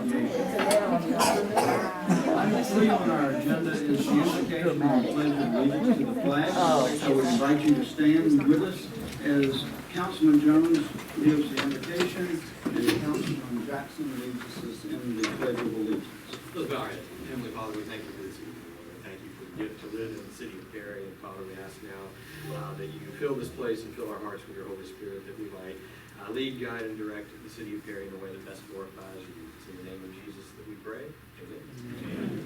Item 3 on our agenda is the invocation of the pledge of allegiance to the flag. I would invite you to stand with us as Councilman Jones gives the invocation and Councilman Jackson leads us in the pledge of allegiance. Let's bow our heads. Heavenly Father, we thank you for this evening. Lord. Thank you for the gift to live in the city of Perry. And Father, we ask now that you fill this place and fill our hearts with your Holy Spirit, that we might lead, guide, and direct the city of Perry in a way that best glorifies you. It's in the name of Jesus that we pray. Amen.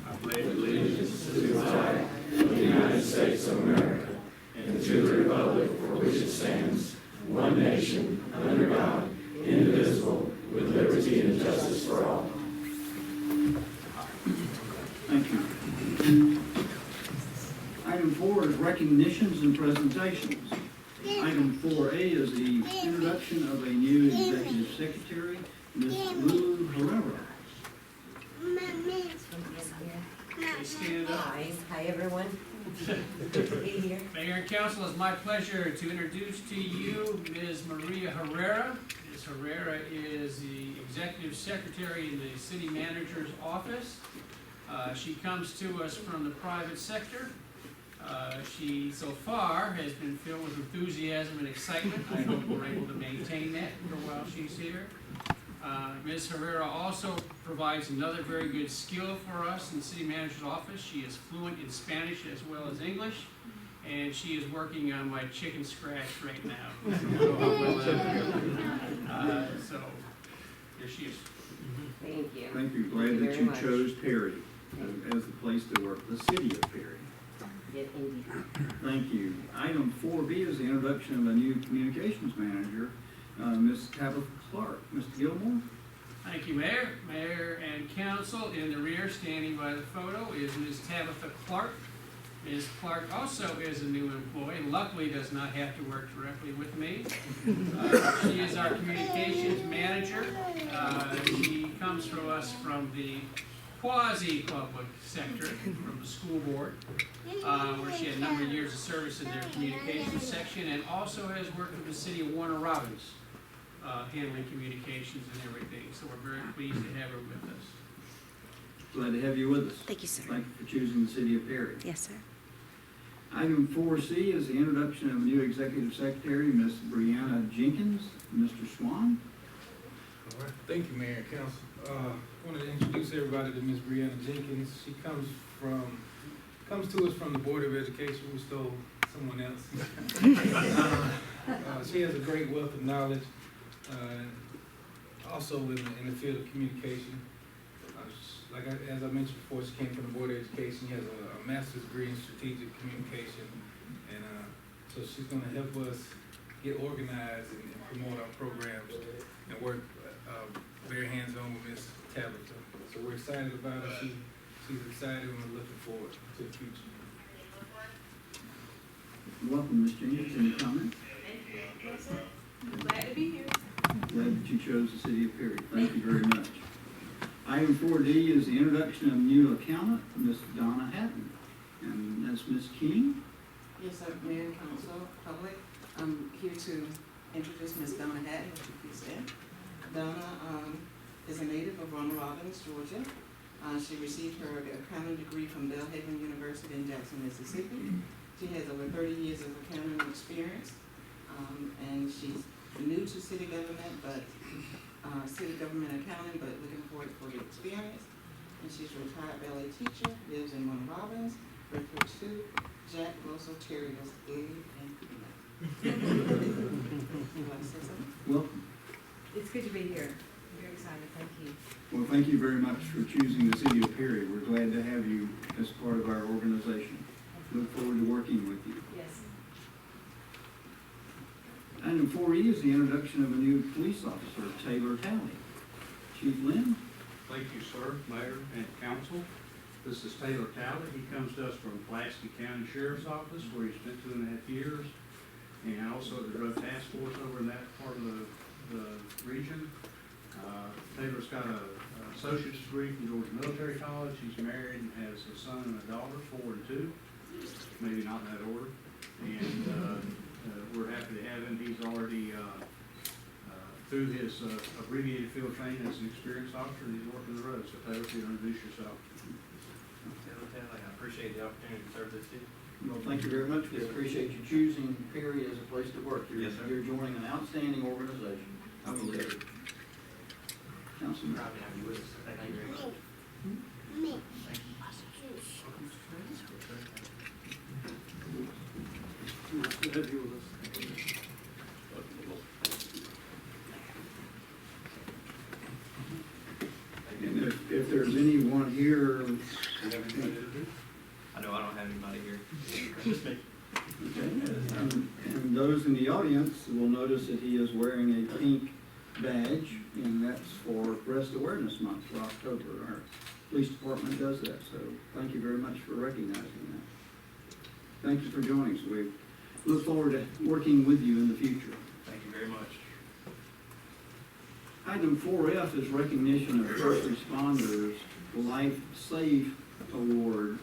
I pledge allegiance to the flag of the United States of America and to the republic for which it stands, one nation, under God, indivisible, with liberty and justice for all. Thank you. Item 4 is recognitions and presentations. Item 4A is the introduction of a new executive secretary, Ms. Lulu Herrera. Stand up. Hi, everyone. Good to be here. Mayor and Council, it's my pleasure to introduce to you Ms. Maria Herrera. Ms. Herrera is the Executive Secretary in the City Manager's Office. She comes to us from the private sector. She, so far, has been filled with enthusiasm and excitement. I hope we're able to maintain that for while she's here. Ms. Herrera also provides another very good skill for us in the City Manager's Office. She is fluent in Spanish as well as English, and she is working on my chicken scratch right now. So, here she is. Thank you. Thank you. Glad that you chose Perry as the place to work, the city of Perry. Yes, indeed. Thank you. Item 4B is the introduction of a new communications manager, Ms. Tabitha Clark. Mr. Gilmore? Thank you, Mayor. Mayor and Council, in the rear, standing by the photo, is Ms. Tabitha Clark. Ms. Clark also is a new employee, and luckily does not have to work directly with me. She is our communications manager. She comes from us from the quasi-public sector, from the school board, where she had a number of years of service in their communications section, and also has worked with the city of Warner Robins, handling communications and everything. So we're very pleased to have her with us. Glad to have you with us. Thank you, sir. Thank you for choosing the city of Perry. Yes, sir. Item 4C is the introduction of a new executive secretary, Ms. Brianna Jenkins. Mr. Swan? All right. Thank you, Mayor and Council. I want to introduce everybody to Ms. Brianna Jenkins. She comes to us from the Board of Education. We stole someone else. She has a great wealth of knowledge, also in the field of communication. As I mentioned before, she came from the Board of Education. She has a master's degree in strategic communication, and so she's going to help us get organized and promote our programs and work very hands-on with Ms. Tabitha. So we're excited about her. She's excited, and we're looking forward to the future. Welcome, Ms. Jenkins. Any comments? Glad to be here. Glad that you chose the city of Perry. Thank you very much. Item 4D is the introduction of a new accountant, Ms. Donna Hatton. And that's Ms. King. Yes, sir, Mayor and Council, public. I'm here to introduce Ms. Donna Hatton, if you please stand. Donna is a native of Warner Robins, Georgia. She received her accounting degree from Belhaven University in Jackson, Mississippi. She has over 30 years of accounting experience, and she's new to city government, but city government accounting, but looking forward for the experience. And she's a retired ballet teacher, lives in Warner Robins, with her 2 Jack Russell Terriers, Eddie and Peanut. You want to say something? Welcome. It's good to be here. I'm very excited. Thank you. Well, thank you very much for choosing the city of Perry. We're glad to have you as part of our organization. Look forward to working with you. Yes. Item 4E is the introduction of a new police officer, Taylor Talley. Chief Lynn? Thank you, sir, Mayor, and Council. This is Taylor Talley. He comes to us from Pulaski County Sheriff's Office, where he spent 2.5 years, and also at the Drug Task Force over in that part of the region. Taylor's got an associate's degree from Georgia Military College. He's married and has a son and a daughter, 4 and 2, maybe not in that order. And we're happy to have him. He's already through his abbreviated field training as an experienced officer, and he's working the road. So Taylor, if you introduce yourself. I appreciate the opportunity to serve this city. Well, thank you very much. We appreciate you choosing Perry as a place to work. You're, Yes, sir. you're joining an outstanding organization, I believe. Councilman. Proud to have you with us. Thank you very much. And if there's anyone here, I know I don't have anybody here. Just me. and those in the audience will notice that he is wearing a pink badge, and that's for Breast Awareness Month for October. Our police department does that, so thank you very much for recognizing that. Thank you for joining us. We look forward to working with you in the future. Thank you very much. Item 4F is recognition of first responders Life Safe Award.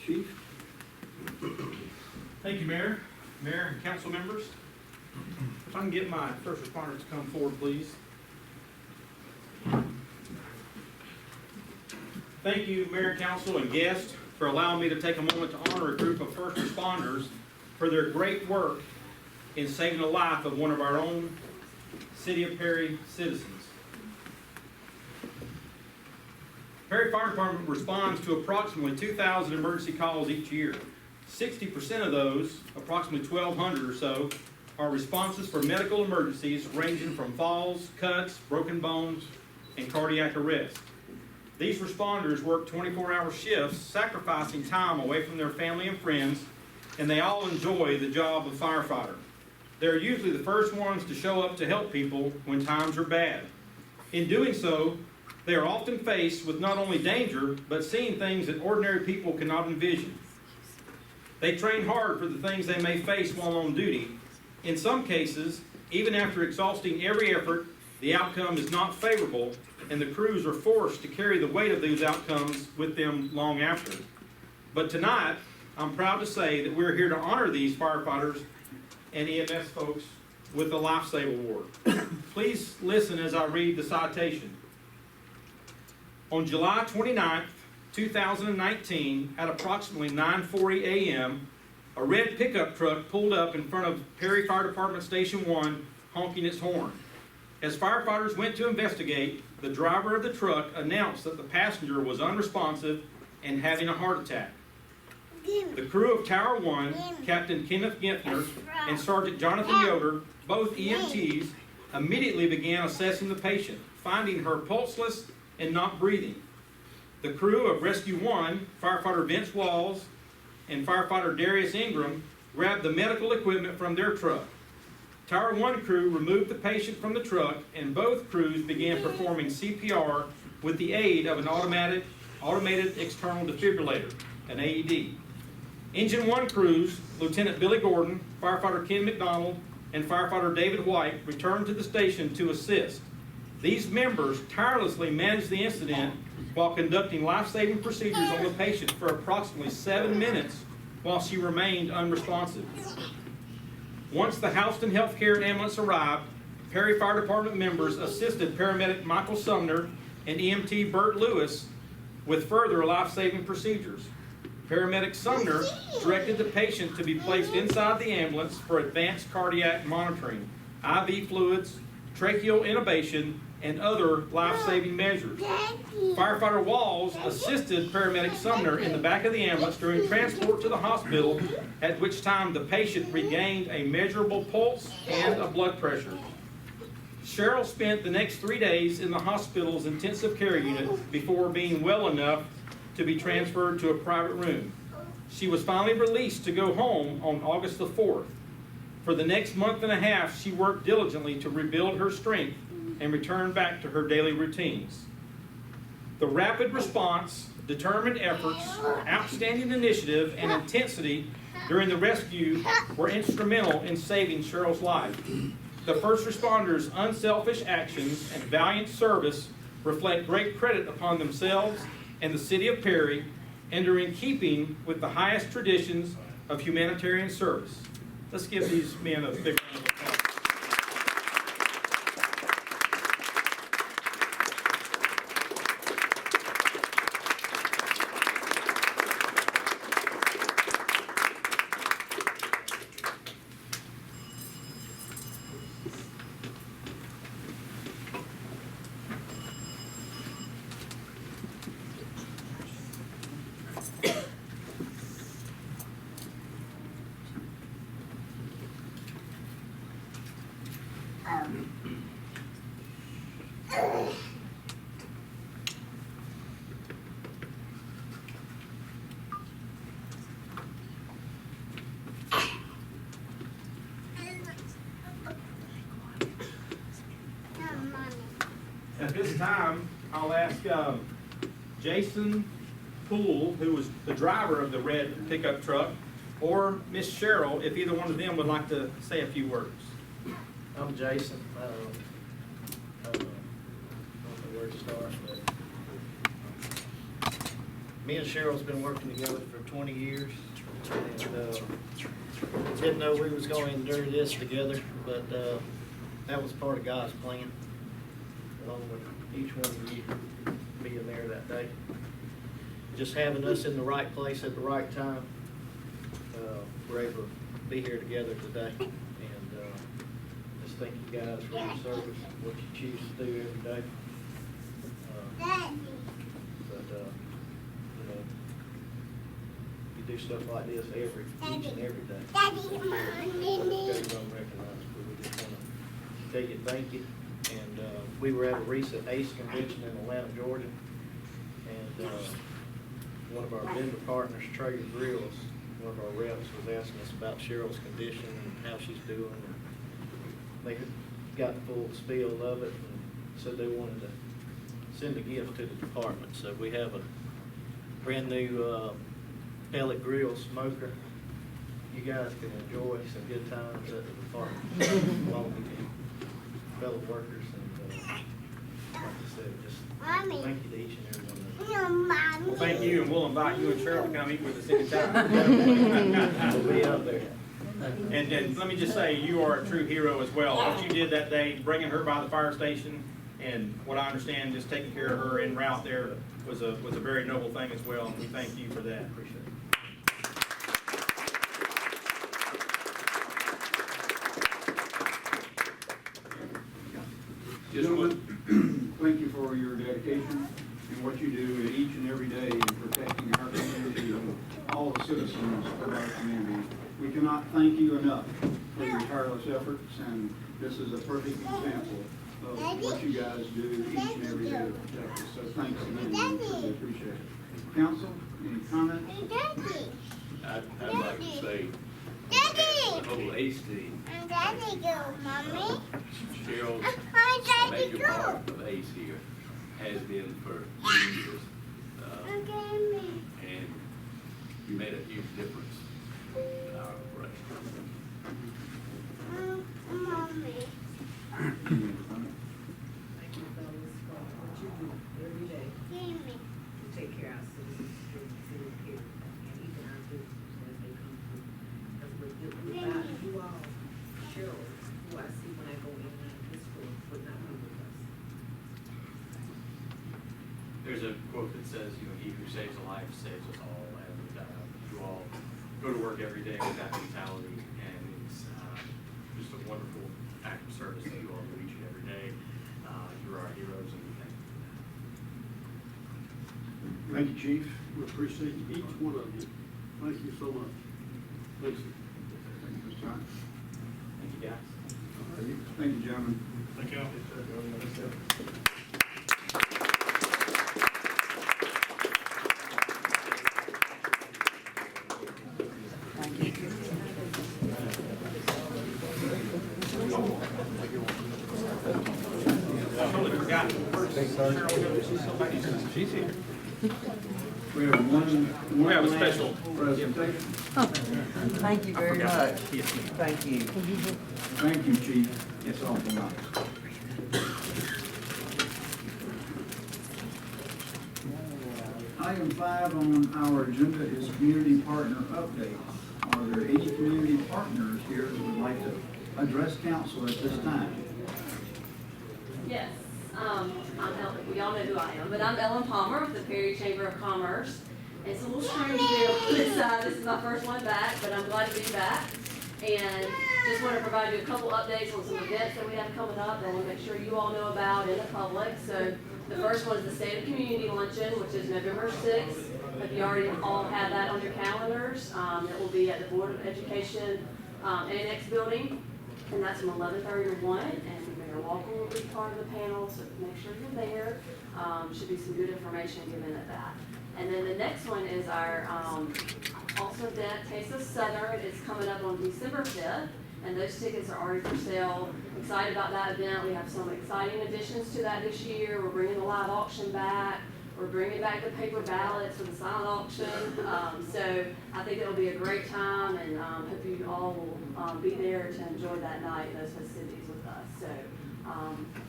Chief? Thank you, Mayor and council members. If I can get my first responders to come forward, please. Thank you, Mayor, Council, and guests for allowing me to take a moment to honor a group of first responders for their great work in saving the life of one of our own City of Perry citizens. Perry Fire Department responds to approximately 2,000 emergency calls each year. 60% of those, approximately 1,200 or so, are responses for medical emergencies ranging from falls, cuts, broken bones, and cardiac arrest. These responders work 24-hour shifts, sacrificing time away from their family and friends, and they all enjoy the job of firefighter. They're usually the first ones to show up to help people when times are bad. In doing so, they are often faced with not only danger, but seeing things that ordinary people cannot envision. They train hard for the things they may face while on duty. In some cases, even after exhausting every effort, the outcome is not favorable, and the crews are forced to carry the weight of these outcomes with them long after. But tonight, I'm proud to say that we're here to honor these firefighters and EMS folks with the Life Save Award. Please listen as I read the citation. On July 29th, 2019, at approximately 9:40 a.m., a red pickup truck pulled up in front of Perry Fire Department Station 1, honking its horn. As firefighters went to investigate, the driver of the truck announced that the passenger was unresponsive and having a heart attack. The crew of Tower 1, Captain Kenneth Gintner and Sergeant Jonathan Yoder, both EMTs, immediately began assessing the patient, finding her pulseless and not breathing. The crew of Rescue 1, firefighter Vince Walls and firefighter Darius Ingram, grabbed the medical equipment from their truck. Tower 1 crew removed the patient from the truck, and both crews began performing CPR with the aid of an automated external defibrillator, an AED. Engine 1 crews, Lieutenant Billy Gordon, firefighter Ken McDonald, and firefighter David White returned to the station to assist. These members tirelessly managed the incident while conducting life-saving procedures on the patient for approximately 7 minutes while she remained unresponsive. Once the Houston Healthcare ambulance arrived, Perry Fire Department members assisted paramedic Michael Sumner and EMT Bert Lewis with further life-saving procedures. Paramedic Sumner directed the patient to be placed inside the ambulance for advanced cardiac monitoring, IV fluids, tracheal intubation, and other life-saving measures. Firefighter Walls assisted paramedic Sumner in the back of the ambulance during transport to the hospital, at which time the patient regained a measurable pulse and a blood pressure. Cheryl spent the next 3 days in the hospital's intensive care unit before being well enough to be transferred to a private room. She was finally released to go home on August the 4th. For the next month and a half, she worked diligently to rebuild her strength and return back to her daily routines. The rapid response, determined efforts, outstanding initiative, and intensity during the rescue were instrumental in saving Cheryl's life. The first responders' unselfish actions and valiant service reflect great credit upon themselves and the City of Perry, and are in keeping with the highest traditions of humanitarian service. Let's give these men a big round of applause. At this time, I'll ask Jason Poole, who was the driver of the red pickup truck, or Miss Cheryl, if either one of them would like to say a few words. I'm Jason. I don't know where to start, but me and Cheryl's been working together for 20 years. And didn't know we was going to endure this together, but that was part of God's plan, along with each one of you being there that day. Just having us in the right place at the right time, we're able to be here together today. And just thank you guys for your service, what you choose to do every day. But you know, you do stuff like this each and every day. Goes unrecognized, but we just want to tell you thank you. And we were at a recent ACE convention in Atlanta, Georgia, and one of our vendor partners, Traeger Grills, one of our reps was asking us about Cheryl's condition and how she's doing. And they got full spiel of it and said they wanted to send a gift to the department. So we have a brand new pellet grill smoker. You guys can enjoy some good times at the department along with your fellow workers. And like I said, just thank you to each and every one of you. Well, thank you, and we'll invite you and Cheryl to come eat with us anytime. We'll be out there. And let me just say, you are a true hero as well. What you did that day, bringing her by the fire station, and what I understand, just taking care of her en route there was a very noble thing as well, and we thank you for that. Appreciate it. Gentlemen, thank you for your dedication and what you do each and every day in protecting our community and all the citizens of our community. We cannot thank you enough for your tireless efforts, and this is a perfect example of what you guys do each and every day to protect us. So thanks again, we really appreciate it. Council, any comments? I'd like to say, the whole ACE team, Cheryl's a major part of ACE here, has been for years. And you made a huge difference in our operation. Thank you, fellas, for what you do every day to take care of our citizens, citizens here, and even our visitors as they come through. Because without you all, Cheryl, who I see when I go in and out of this store, would not be with us. There's a quote that says, you know, he who saves a life saves us all, and you all go to work every day with that mentality, and it's just a wonderful act of service that you all do each and every day. You're our heroes, and we thank you for that. Thank you, Chief. We appreciate each one of you. Thank you so much. Thank you. Thank you, Mr. John. Thank you, guys. Thank you, gentlemen. Thank you. Totally forgot. She's here. We have We have a special presentation. Thank you very much. Thank you. Thank you, Chief. It's awful nice. Item 5 on our agenda is community partner updates. Are there any community partners here that would like to address council at this time? Yes, I'm Ellen, we all know who I am, but I'm Ellen Palmer with the Perry Chamber of Commerce. It's a little strange to be on this side. This is my first one back, but I'm glad to be back. And just want to provide you a couple updates on some events that we have coming up that I want to make sure you all know about in the public. So the first one is the State of Community Luncheon, which is November 6th. If you already all have that on your calendars, it will be at the Board of Education Annex Building, and that's from 11:30 to 1. And we're going to Mayor Walker will be part of the panel, so make sure you're there. Should be some good information given at that. And then the next one is our also event, Taste of Southern. It's coming up on December 5th, and those tickets are already for sale. Excited about that event. We have some exciting additions to that this year. We're bringing the live auction back. We're bringing back the paper ballots for the silent auction. So I think it'll be a great time, and hope you all will be there to enjoy that night and those festivities with us. So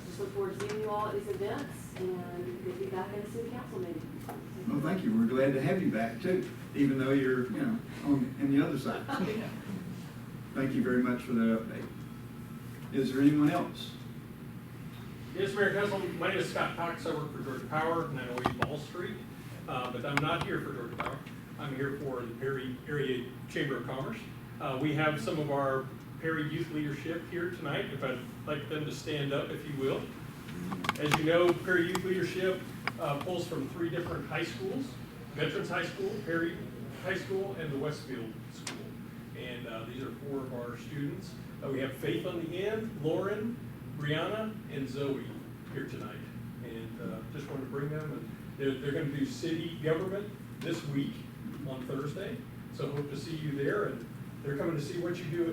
just look forward to seeing you all at these events, and we'll be back in the city council meeting. Well, thank you. We're glad to have you back too, even though you're, on the other side. Thank you very much for that update. Is there anyone else? Yes, Mayor and Council, my name is Scott Cox. I work for Georgia Power, 908 Ball Street. But I'm not here for Georgia Power. I'm here for the Perry Area Chamber of Commerce. We have some of our Perry youth leadership here tonight. If I'd like them to stand up, if you will. As you know, Perry youth leadership pulls from 3 different high schools: Veterans High School, Perry High School, and the Westfield School. And these are 4 of our students. We have Faith on the end, Lauren, Brianna, and Zoe here tonight. And just wanted to bring them. And they're going to do city government this week on Thursday. So hope to see you there. And they're coming to see what you do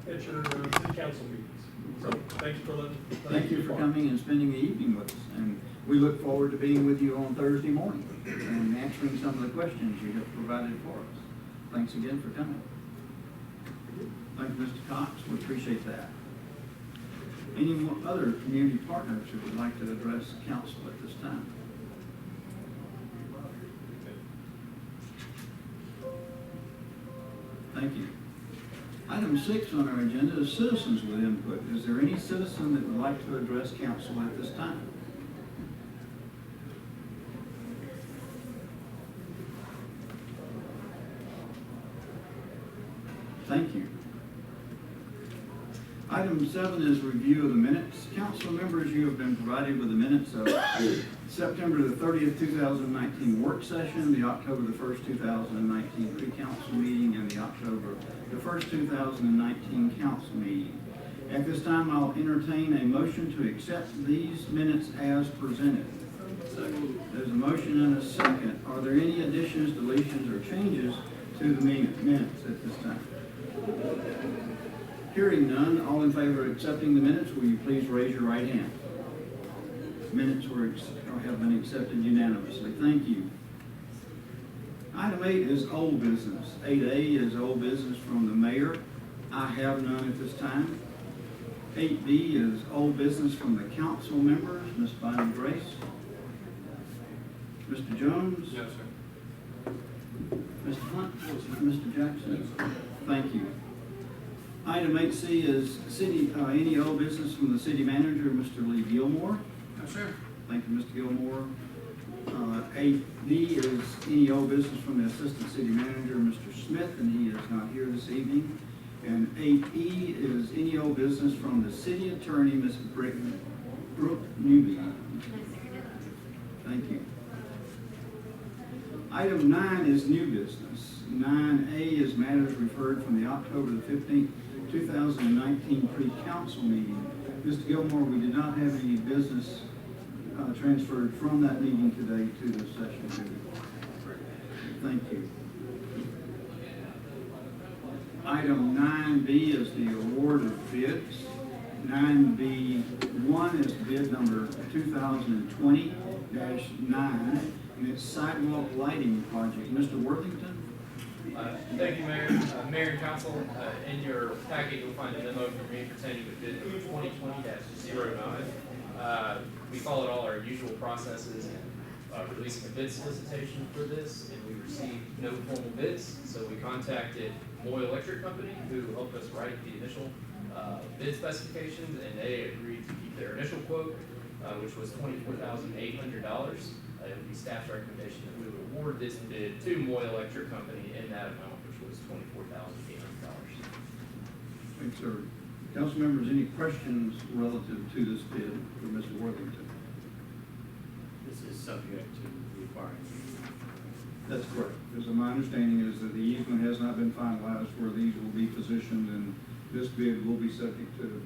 at your city council meetings. So thanks for letting Thank you for coming and spending the evening with us. And we look forward to being with you on Thursday morning and answering some of the questions you have provided for us. Thanks again for coming. Thank you, Mr. Cox. We appreciate that. Any other community partners who would like to address the council at this time? Thank you. Item 6 on our agenda is citizens with input. Is there any citizen that would like to address council at this time? Thank you. Item 7 is review of the minutes. Council members, you have been provided with the minutes of September the 30th, 2019 work session, the October the 1st, 2019 pre-council meeting, and the October the 1st, 2019 council meeting. At this time, I'll entertain a motion to accept these minutes as presented. There's a motion and a second. Are there any additions, deletions, or changes to the minutes at this time? Hearing none, all in favor of accepting the minutes, will you please raise your right hand? Minutes have been accepted unanimously. Thank you. Item 8 is old business. 8A is old business from the mayor. I have none at this time. 8B is old business from the council members. Ms. Bonnie Grace. Mr. Jones. Yes, sir. Mr. Hunt. Mr. Jackson. Thank you. Item 8C is any old business from the city manager, Mr. Lee Gilmore. Yes, sir. Thank you, Mr. Gilmore. 8D is any old business from the assistant city manager, Mr. Smith, and he is not here this evening. And 8E is any old business from the city attorney, Ms. Brooke Newby. Thank you. Item 9 is new business. 9A is matters referred from the October the 15th, 2019 pre-council meeting. Mr. Gilmore, we did not have any business transferred from that meeting today to this session, do we? Thank you. Item 9B is the award of bids. 9B1 is bid number 2020-9, and it's sidewalk lighting project. Mr. Worthington? Thank you, Mayor. Mayor and Council, in your packet, you'll find a memo from me pertaining to bid number 2020-09. We followed all our usual processes in releasing a bid solicitation for this, and we received no formal bids. So we contacted Moy Electric Company, who helped us write the initial bid specifications, and they agreed to keep their initial quote, which was $24,800. It would be staff's recommendation that we would award this bid to Moy Electric Company in that amount, which was $24,800. Thanks, sir. Council members, any questions relative to this bid for Mr. Worthington? This is subject to requiring. That's correct. Because my understanding is that the easement has not been finalized where these will be positioned, and this bid will be subject to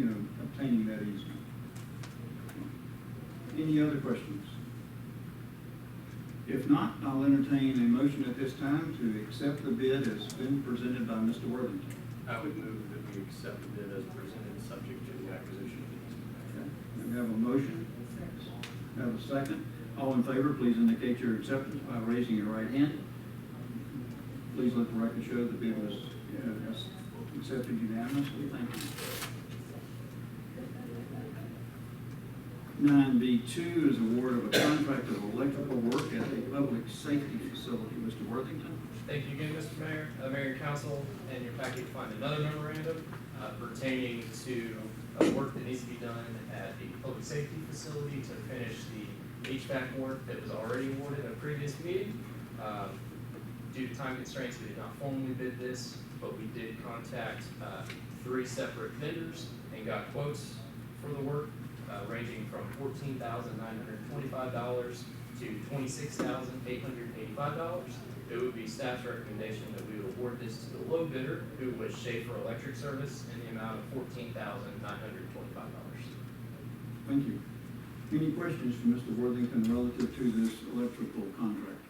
obtaining that easement. Any other questions? If not, I'll entertain a motion at this time to accept the bid as been presented by Mr. Worthington. I would move that we accept the bid as presented, subject to the acquisition of the easement. Okay. We have a motion. Have a second. All in favor, please indicate your acceptance by raising your right hand. Please let the record show the bid was accepted unanimously. Thank you. 9B2 is award of a contract of electrical work at a public safety facility. Mr. Worthington. Thank you again, Mr. Mayor. Mayor and Council, in your packet you find another memorandum pertaining to work that needs to be done at the public safety facility to finish the HVAC work that was already awarded at a previous meeting. Due to time constraints, we did not formally bid this, but we did contact 3 separate vendors and got quotes for the work ranging from $14,925 to $26,885. It would be staff's recommendation that we would award this to the low bidder, who was Schaefer Electric Service, in the amount of $14,925. Thank you. Any questions from Mr. Worthington relative to this electrical contract?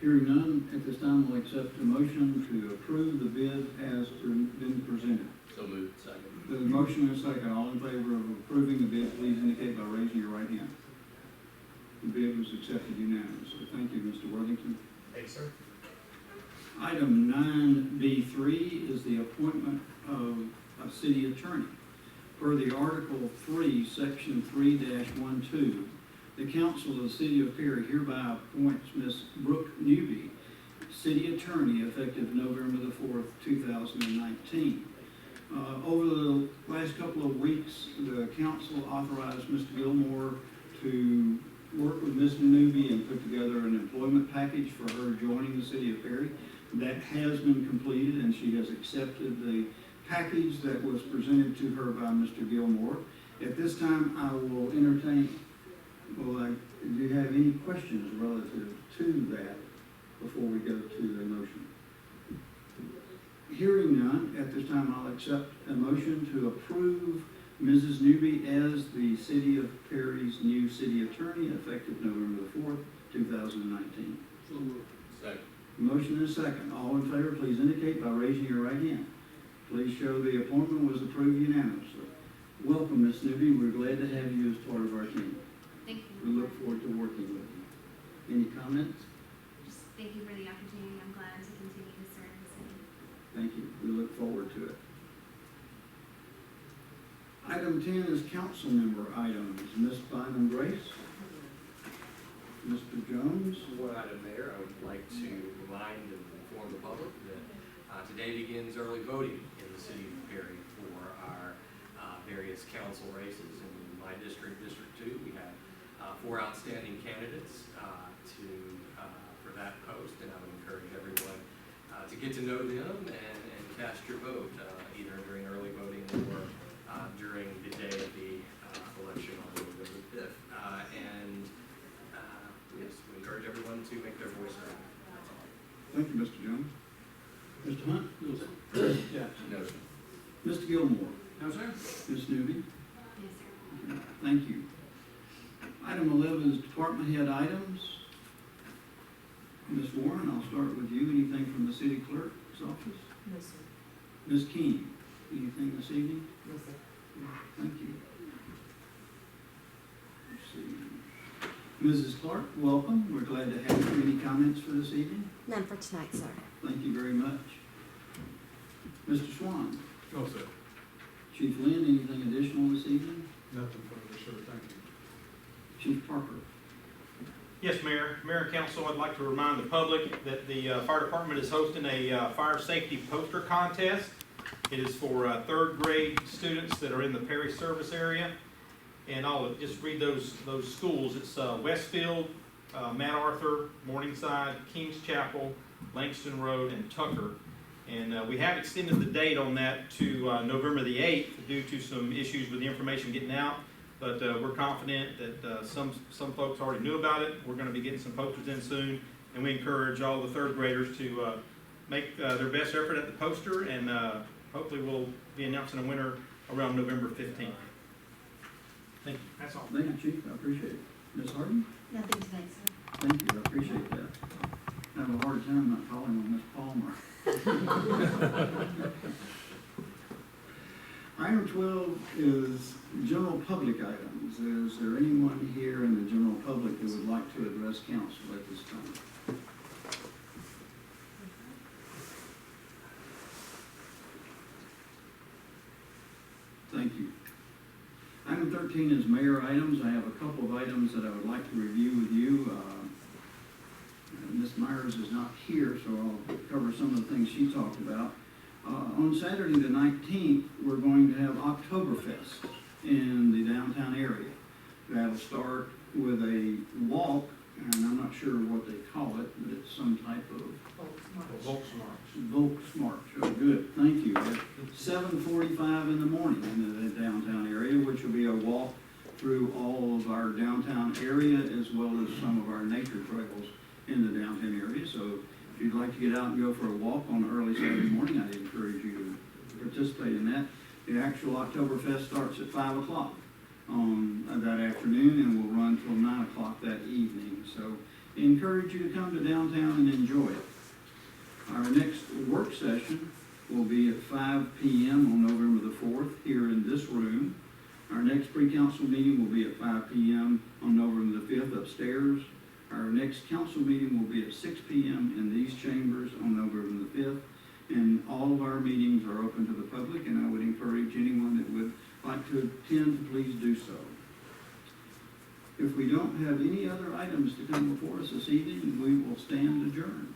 Hearing none, at this time we'll accept a motion to approve the bid as been presented. So moved. Second. The motion and a second. All in favor of approving the bid, please indicate by raising your right hand. The bid was accepted unanimously. Thank you, Mr. Worthington. Thanks, sir. Item 9B3 is the appointment of a city attorney. Per the Article 3, Section 3-12, the Council of the City of Perry hereby appoints Ms. Brooke Newby, city attorney, effective November the 4th, 2019. Over the last couple of weeks, the council authorized Mr. Gilmore to work with Ms. Newby and put together an employment package for her joining the City of Perry. That has been completed, and she has accepted the package that was presented to her by Mr. Gilmore. At this time, I will entertain, do you have any questions relative to that before we go to the motion? Hearing none, at this time I'll accept a motion to approve Mrs. Newby as the City of Perry's new city attorney, effective November the 4th, 2019. So moved. Second. Motion and a second. All in favor, please indicate by raising your right hand. Please show the appointment was approved unanimously. Welcome, Ms. Newby. We're glad to have you as part of our team. Thank We you. look forward to working with you. Any comments? Just thank you for the opportunity. I'm glad to continue to serve the city. Thank you. We look forward to it. Item 10 is council member items. Ms. Bynum Grace. Mr. Jones. One item, Mayor, I would like to remind and inform the public that today begins early voting in the City of Perry for our various council races. In my district, District 2, we have 4 outstanding candidates for that post, and I would encourage everyone to get to know them and cast your vote, either during early voting or during the day of the election on November 5th. Yes, we encourage everyone to make their voice heard. That's all. Thank you, Mr. Jones. Mr. Hunt? Yes. No, sir. Mr. Gilmore? No, sir. Ms. Newby? Yes, sir. Okay, thank you. Item 11 is department head items. Ms. Warren, I'll start with you. Anything from the city clerk's office? No, sir. Ms. King, anything this evening? No, sir. Thank you. Let's see. Mrs. Clark, welcome. We're glad to have you. Any comments for this evening? None for tonight, sir. Thank you very much. Mr. Swan? No, sir. Chief Lynn, anything additional this evening? Nothing further, sir. Thank you. Chief Parker? Yes, Mayor. Mayor and Council, I'd like to remind the public that the fire department is hosting a fire safety poster contest. It is for 3rd grade students that are in the Perry service area. And I'll just read those schools. It's Westfield, Mount Arthur, Morningside, Kings Chapel, Langston Road, and Tucker. And we have extended the date on that to November the 8th due to some issues with the information getting out. But we're confident that some folks already knew about it. We're going to be getting some posters in soon. And we encourage all the 3rd graders to make their best effort at the poster and hopefully we'll be announcing a winner around November 15th. Thank you. That's all. Thank you, Chief, I appreciate it. Ms. Harden? Nothing tonight, sir. Thank you, I appreciate that. I have a hard time not calling on Ms. Palmer. Item 12 is general public items. Is there anyone here in the general public that would like to address council at this time? Thank you. Item 13 is mayor items. I have a couple of items that I would like to review with you. Ms. Myers is not here, so I'll cover some of the things she talked about. On Saturday the 19th, we're going to have Oktoberfest in the downtown area. That'll start with a walk, and I'm not sure what they call it, but it's some type of Volksmarch. Oh, good, thank you. At 7:45 in the morning in the downtown area, which will be a walk through all of our downtown area as well as some of our nature trails in the downtown area. So if you'd like to get out and go for a walk on early Saturday morning, I'd encourage you to participate in that. The actual Oktoberfest starts at 5 o'clock on that afternoon and will run till 9 o'clock that evening. So encourage you to come to downtown and enjoy it. Our next work session will be at 5 p.m. on November the 4th here in this room. Our next pre-council meeting will be at 5 p.m. on November the 5th upstairs. Our next council meeting will be at 6 p.m. in these chambers on November the 5th. And all of our meetings are open to the public, and I would encourage anyone that would like to attend to please do so. If we don't have any other items to come before us this evening, we will stand adjourned.